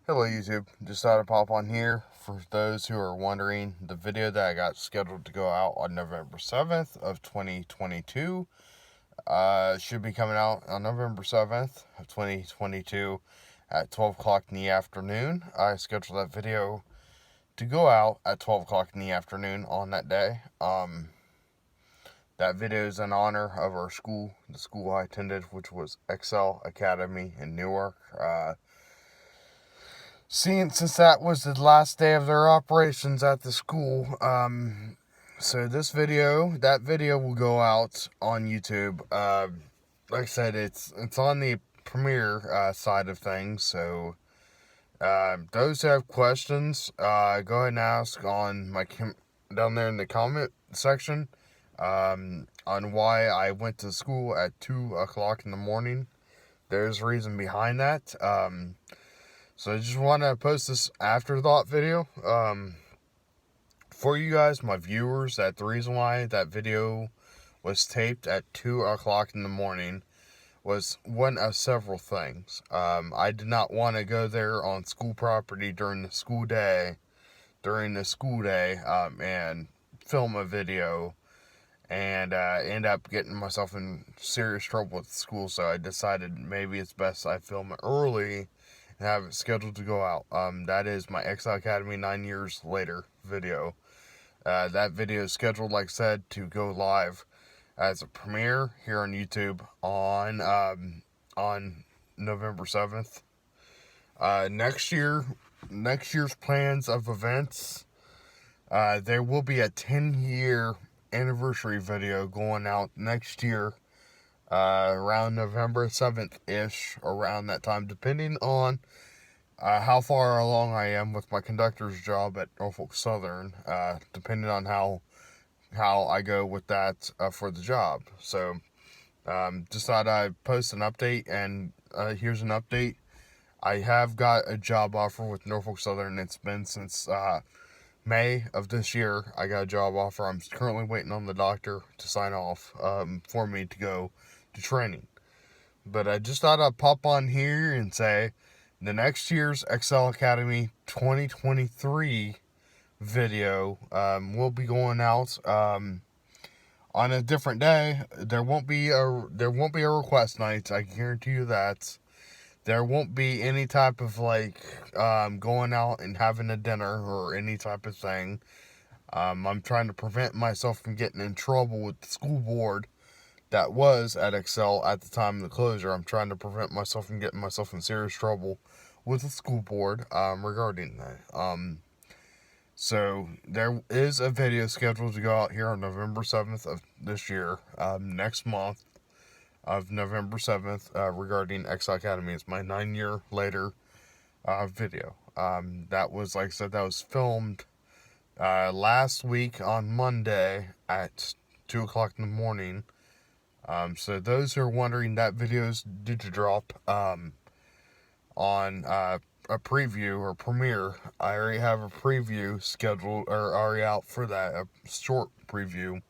Hello YouTube, just thought I'd pop on here for those who are wondering. The video that I got scheduled to go out on November 7th of 2022 should be coming out on November 7th of 2022 at 12 o'clock in the afternoon. I scheduled that video to go out at 12 o'clock in the afternoon on that day. That video is in honor of our school, the school I attended, which was Excel Academy in Newark. Since that was the last day of their operations at the school, so that video will go out on YouTube. Like I said, it's on the premiere side of things. So those who have questions, go ahead and ask on down there in the comment section on why I went to school at 2 o'clock in the morning. There's a reason behind that. So I just want to post this afterthought video for you guys, my viewers, that the reason why that video was taped at 2 o'clock in the morning was one of several things. I did not want to go there on school property during the school day, and film a video and end up getting myself in serious trouble with the school. So I decided maybe it's best I film it early and have it scheduled to go out. That is my Excel Academy 9 years later video. That video is scheduled, like I said, to go live as a premiere here on YouTube on November 7th. Next year's plans of events, there will be a 10-year anniversary video going out next year, around November 7th-ish, around that time, depending on how far along I am with my conductor's job at Norfolk Southern, depending on how I go with that for the job. So just thought I'd post an update, and here's an update. I have got a job offer with Norfolk Southern. It's been since May of this year. I got a job offer. I'm currently waiting on the doctor to sign off for me to go to training. But I just thought I'd pop on here and say the next year's Excel Academy 2023 video will be going out on a different day. There won't be a request night. I guarantee you that. There won't be any type of going out and having a dinner or any type of thing. I'm trying to prevent myself from getting in trouble with the school board that was at Excel at the time of the closure. I'm trying to prevent myself from getting myself in serious trouble with the school board regarding that. So there is a video scheduled to go out here on November 7th of this year, next month of November 7th, regarding Excel Academy. It's my 9-year later video. That was, like I said, that was filmed last week on Monday at 2 o'clock in the morning. So those who are wondering, that video is due to drop on a preview or premiere. I already have a preview scheduled, or already out for that, a short preview.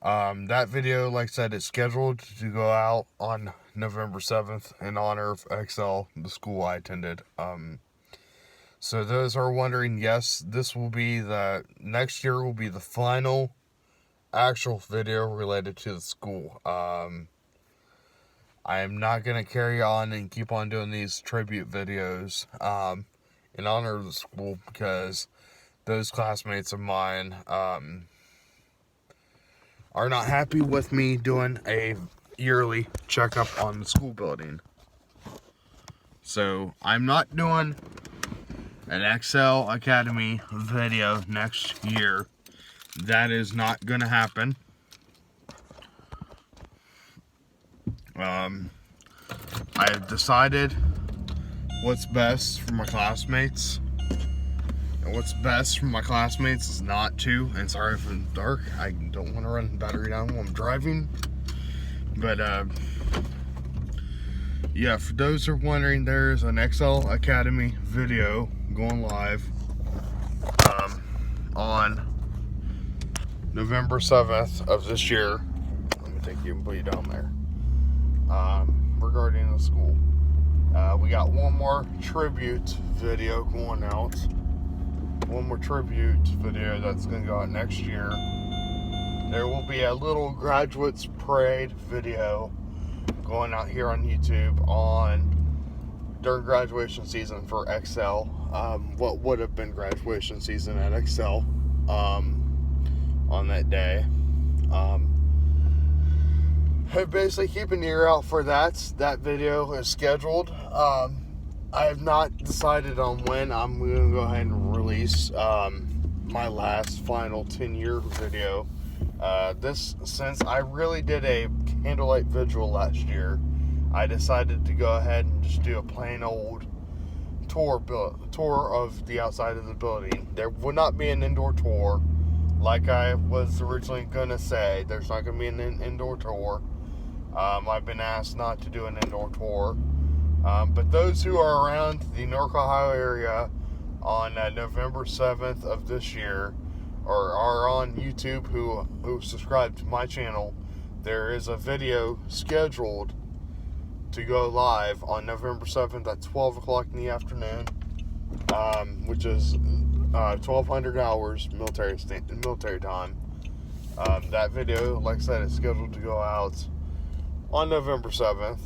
That video, like I said, is scheduled to go out on November 7th in honor of Excel, the school I attended. So those are wondering, yes, this will be next year will be the final actual video related to the school. I am not going to carry on and keep on doing these tribute videos in honor of the school, because those classmates of mine are not happy with me doing a yearly checkup on the school building. So I'm not doing an Excel Academy video next year. That is not going to happen. I have decided what's best for my classmates. And what's best for my classmates is not to, and sorry if it's dark, I don't want to run the battery down while I'm driving. But, yeah, for those who are wondering, there's an Excel Academy video going live on November 7th of this year. Let me take you and put you down there. Regarding the school. We got one more tribute video going out. One more tribute video that's going to go out next year. There will be a little graduates parade video going out here on YouTube during graduation season for Excel. What would have been graduation season at Excel on that day. Basically, keep an ear out for that. That video is scheduled. I have not decided on when I'm going to go ahead and release my last final 10-year video. Since I really did a candlelight vigil last year, I decided to go ahead and just do a plain old tour of the outside of the building. There will not be an indoor tour like I was originally going to say. There's not going to be an indoor tour. I've been asked not to do an indoor tour. But those who are around the North Ohio area on November 7th of this year, or are on YouTube who subscribe to my channel, there is a video scheduled to go live on November 7th at 12 o'clock in the afternoon, which is 1200 hours military time. That video, like I said, is scheduled to go out on November 7th.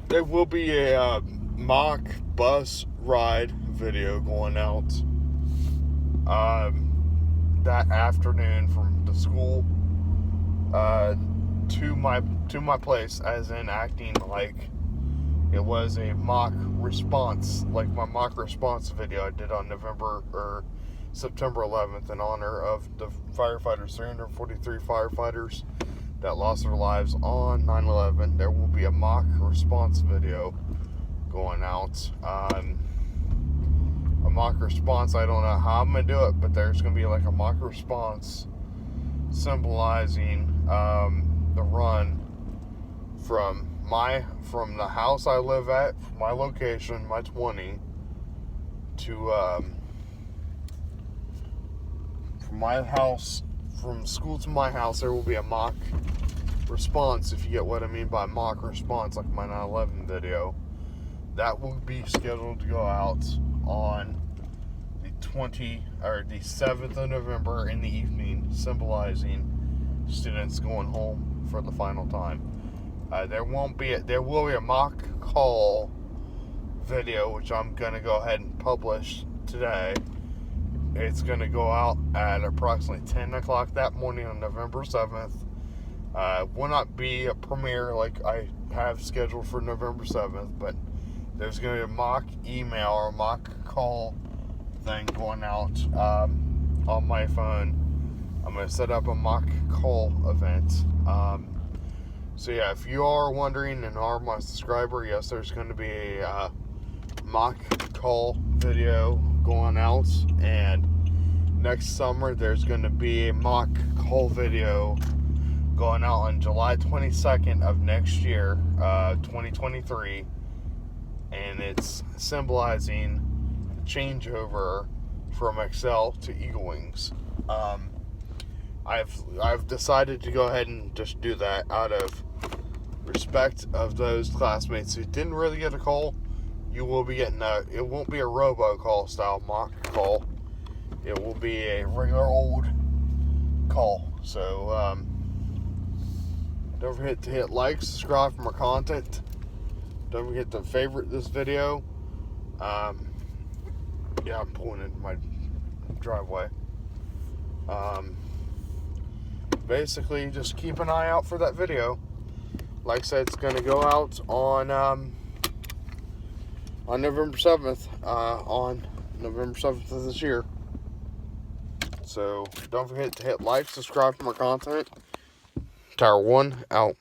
There will be a mock bus ride video going out that afternoon from the school to my place, as in acting like it was a mock response, like my mock response video I did on September 11th in honor of the firefighters, 343 firefighters that lost their lives on 9/11. There will be a mock response video going out. A mock response, I don't know how I'm going to do it, but there's going to be like a mock response symbolizing the run from the house I live at, from my location, my 20, to from my house, from school to my house. There will be a mock response, if you get what I mean by mock response, like my 9/11 video. That will be scheduled to go out on the 7th of November in the evening, symbolizing students going home for the final time. There will be a mock call video, which I'm going to go ahead and publish today. It's going to go out at approximately 10 o'clock that morning on November 7th. Will not be a premiere like I have scheduled for November 7th, but there's going to be a mock email or a mock call thing going out on my phone. I'm going to set up a mock call event. So yeah, if you are wondering and are my subscriber, yes, there's going to be a mock call video going out, and next summer there's going to be a mock call video going out on July 22nd of next year, 2023, and it's symbolizing the changeover from Excel to Eagle Wings. I've decided to go ahead and just do that out of respect of those classmates who didn't really get a call. You will be getting it won't be a robocall style mock call. It will be a regular old call. So don't forget to hit like, subscribe for more content. Don't forget to favorite this video. Yeah, I'm pulling into my driveway. Basically, just keep an eye out for that video. Like I said, it's going to go out on November 7th. On November 7th of this year. So don't forget to hit like, subscribe for more content. Tower 1 out.